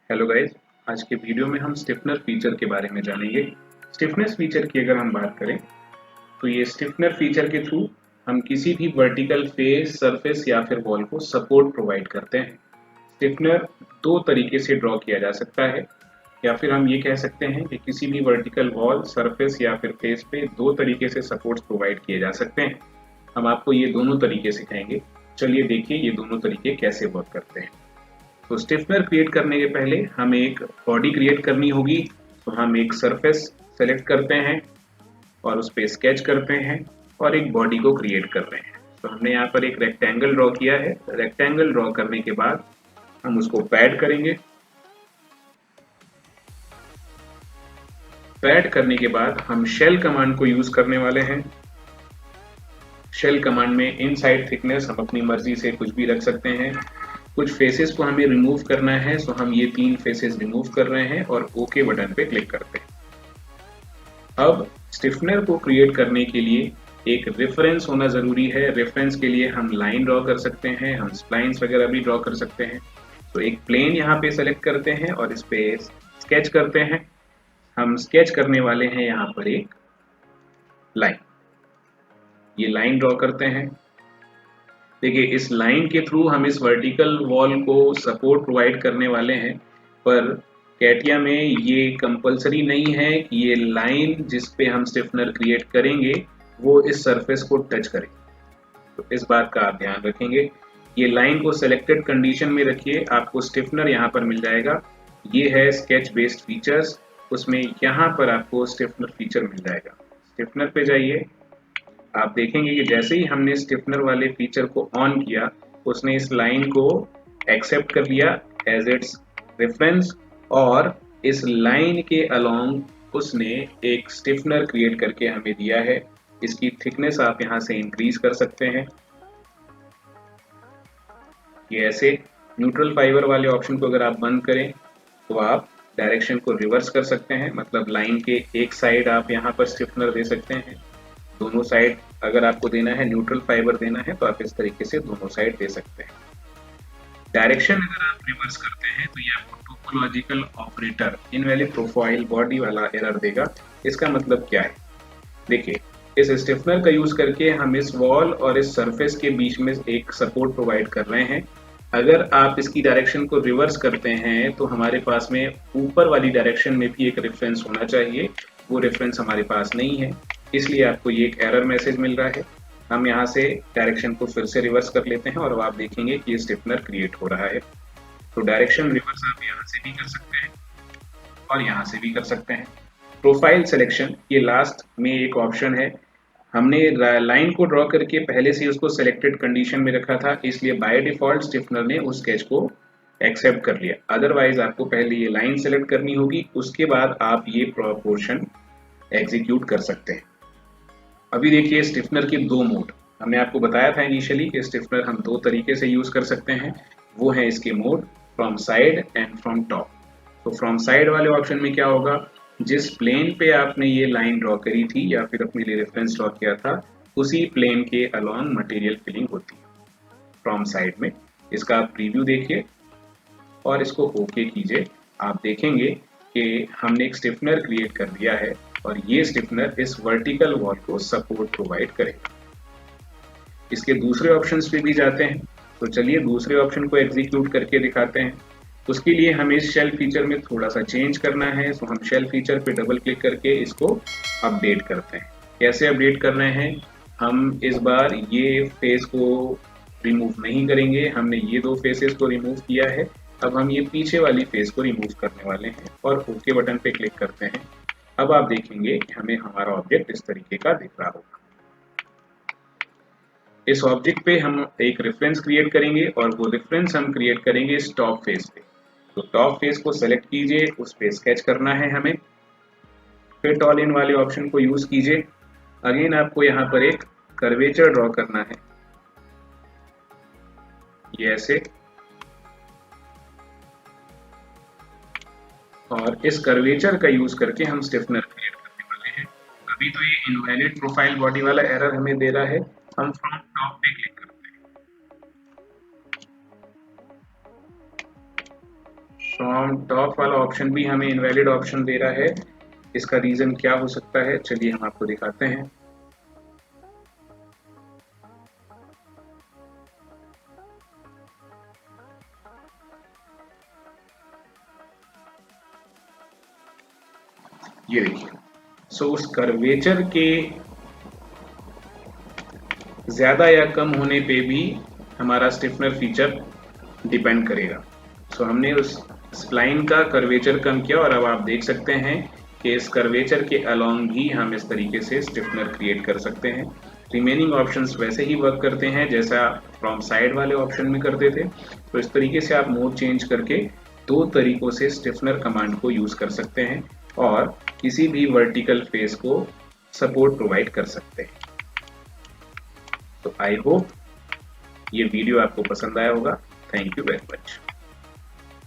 Hello guys, आज के video में हम स्टिफनर फीचर के बारे में जानेंगे। स्टिफनेस फीचर की अगर हम बात करें तो ये स्टिफनर फीचर के थ्रू हम किसी भी वर्टिकल फेस, सरफेस या फिर वॉल को सपोर्ट प्रोवाइड करते हैं। स्टिफनर दो तरीके से ड्रॉ किया जा सकता है, या फिर हम ये कह सकते हैं कि किसी भी वर्टिकल वॉल, सरफेस या फिर फेस पे दो तरीके से सपोर्ट्स प्रोवाइड किए जा सकते हैं। हम आपको ये दोनों तरीके सिखाएंगे। चलिए देखिए ये दोनों तरीके कैसे वर्क करते हैं। तो स्टिफनर क्रिएट करने के पहले हमें एक बॉडी क्रिएट करनी होगी। तो हम एक सरफेस सेलेक्ट करते हैं और उस पर स्केच करते हैं और एक बॉडी को क्रिएट कर रहे हैं। तो हमने यहाँ पर एक रेक्टेंगल ड्रॉ किया है। रेक्टेंगल ड्रॉ करने के बाद हम उसको पैड करेंगे। पैड करने के बाद हम शेल कमांड को यूज करने वाले हैं। शेल कमांड में इनसाइड थिकनेस हम अपनी मर्जी से कुछ भी रख सकते हैं। कुछ फेसेस को हमें रिमूव करना है, सो हम ये 3 फेसेस रिमूव कर रहे हैं और ओके बटन पे क्लिक करते हैं। अब स्टिफनर को क्रिएट करने के लिए एक रेफरेंस होना जरूरी है। रेफरेंस के लिए हम लाइन ड्रॉ कर सकते हैं, हम स्प्लाइंस वगैरह भी ड्रॉ कर सकते हैं। तो एक प्लेन यहाँ पे सेलेक्ट करते हैं और इस पे स्केच करते हैं। हम स्केच करने वाले हैं यहाँ पर एक लाइन। ये लाइन ड्रॉ करते हैं। देखिए इस लाइन के थ्रू हम इस वर्टिकल वॉल को सपोर्ट प्रोवाइड करने वाले हैं, पर कैटिया में ये कंपलसरी नहीं है कि ये लाइन जिस पे हम स्टिफनर क्रिएट करेंगे वो इस सरफेस को टच करे। तो इस बात का आप ध्यान रखेंगे। ये लाइन को सिलेक्टेड कंडीशन में रखिए, आपको स्टिफनर यहाँ पर मिल जाएगा। ये है स्केच बेस्ड फीचर्स, उसमें यहाँ पर आपको स्टिफनर फीचर मिल जाएगा। स्टिफनर पे जाइए। आप देखेंगे कि जैसे ही हमने स्टिफनर वाले फीचर को ऑन किया, उसने इस लाइन को एक्सेप्ट कर लिया एज इट्स रेफरेंस और इस लाइन के अलोंग उसने एक स्टिफनर क्रिएट करके हमें दिया है। इसकी थिकनेस आप यहाँ से इंक्रीज कर सकते हैं। ये ऐसे न्यूट्रल फाइबर वाले ऑप्शन को अगर आप बंद करें तो आप डायरेक्शन को रिवर्स कर सकते हैं, मतलब लाइन के एक साइड आप यहाँ पर स्टिफनर दे सकते हैं। दोनों साइड अगर आपको देना है, न्यूट्रल फाइबर देना है, तो आप इस तरीके से दोनों साइड दे सकते हैं। डायरेक्शन अगर आप रिवर्स करते हैं तो ये आपको topological operator invalid profile body वाला एरर देगा। इसका मतलब क्या है? देखिए इस स्टिफनर का यूज करके हम इस वॉल और इस सरफेस के बीच में एक सपोर्ट प्रोवाइड कर रहे हैं। अगर आप इसकी डायरेक्शन को रिवर्स करते हैं तो हमारे पास में ऊपर वाली डायरेक्शन में भी एक रेफरेंस होना चाहिए। वो रेफरेंस हमारे पास नहीं है, इसलिए आपको ये एक एरर मैसेज मिल रहा है। हम यहाँ से डायरेक्शन को फिर से रिवर्स कर लेते हैं और अब आप देखेंगे कि ये स्टिफनर क्रिएट हो रहा है। तो डायरेक्शन रिवर्स आप यहाँ से भी कर सकते हैं और यहाँ से भी कर सकते हैं। प्रोफाइल सिलेक्शन ये लास्ट में एक ऑप्शन है। हमने लाइन को ड्रॉ करके पहले से उसको सिलेक्टेड कंडीशन में रखा था, इसलिए बाय डिफॉल्ट स्टिफनर ने उस स्केच को एक्सेप्ट कर लिया। अदरवाइज आपको पहले ये लाइन सेलेक्ट करनी होगी, उसके बाद आप ये पोर्शन एग्जीक्यूट कर सकते हैं। अभी देखिए स्टिफनर के दो मोड हमने आपको बताया था इनिशियली कि स्टिफनर हम दो तरीके से यूज कर सकते हैं। वो है इसके mode from side and from top. तो फ्रॉम साइड वाले ऑप्शन में क्या होगा, जिस प्लेन पे आपने ये लाइन ड्रॉ करी थी या फिर अपने लिए रेफरेंस ड्रॉ किया था, उसी प्लेन के अलोंग मटेरियल फिलिंग होती है फ्रॉम साइड में। इसका आप प्रीव्यू देखिए और इसको ओके कीजिए। आप देखेंगे कि हमने एक स्टिफनर क्रिएट कर दिया है और ये स्टिफनर इस वर्टिकल वॉल को सपोर्ट प्रोवाइड करेगा। इसके दूसरे ऑप्शंस पे भी जाते हैं, तो चलिए दूसरे ऑप्शन को एग्जीक्यूट करके दिखाते हैं। उसके लिए हमें इस शेल फीचर में थोड़ा सा चेंज करना है, तो हम शेल फीचर पे डबल क्लिक करके इसको अपडेट करते हैं। कैसे अपडेट कर रहे हैं? हम इस बार ये फेस को रिमूव नहीं करेंगे, हमने ये दो फेसेस को रिमूव किया है। अब हम ये पीछे वाली फेस को रिमूव करने वाले हैं और ओके बटन पे क्लिक करते हैं। अब आप देखेंगे कि हमें हमारा ऑब्जेक्ट इस तरीके का दिख रहा होगा। इस ऑब्जेक्ट पे हम एक रेफरेंस क्रिएट करेंगे और वो रेफरेंस हम क्रिएट करेंगे इस टॉप फेस पे। तो टॉप फेस को सेलेक्ट कीजिए, उस पे स्केच करना है हमें। फिट ऑल इन वाले ऑप्शन को यूज कीजिए। अगेन आपको यहाँ पर एक कर्वेचर ड्रॉ करना है, ये ऐसे, और इस कर्वेचर का यूज करके हम स्टिफनर क्रिएट करने वाले हैं। अभी तो ये इनवैलिड प्रोफाइल बॉडी वाला एरर हमें दे रहा है। हम फ्रॉम टॉप पे क्लिक करते हैं। फ्रॉम टॉप वाला ऑप्शन भी हमें इनवैलिड ऑप्शन दे रहा है। इसका रीजन क्या हो सकता है, चलिए हम आपको दिखाते हैं। ये देखिए, सो उस कर्वेचर के ज्यादा या कम होने पे भी हमारा स्टिफनर फीचर डिपेंड करेगा। सो हमने उस स्प्लाइन का कर्वेचर कम किया और अब आप देख सकते हैं कि इस कर्वेचर के अलोंग भी हम इस तरीके से स्टिफनर क्रिएट कर सकते हैं। रिमेनिंग ऑप्शंस वैसे ही वर्क करते हैं जैसा फ्रॉम साइड वाले ऑप्शन में करते थे। तो इस तरीके से आप मोड चेंज करके दो तरीकों से स्टिफनर कमांड को यूज कर सकते हैं और किसी भी वर्टिकल फेस को सपोर्ट प्रोवाइड कर सकते हैं। तो आई होप ये वीडियो आपको पसंद आया होगा। Thank you very much.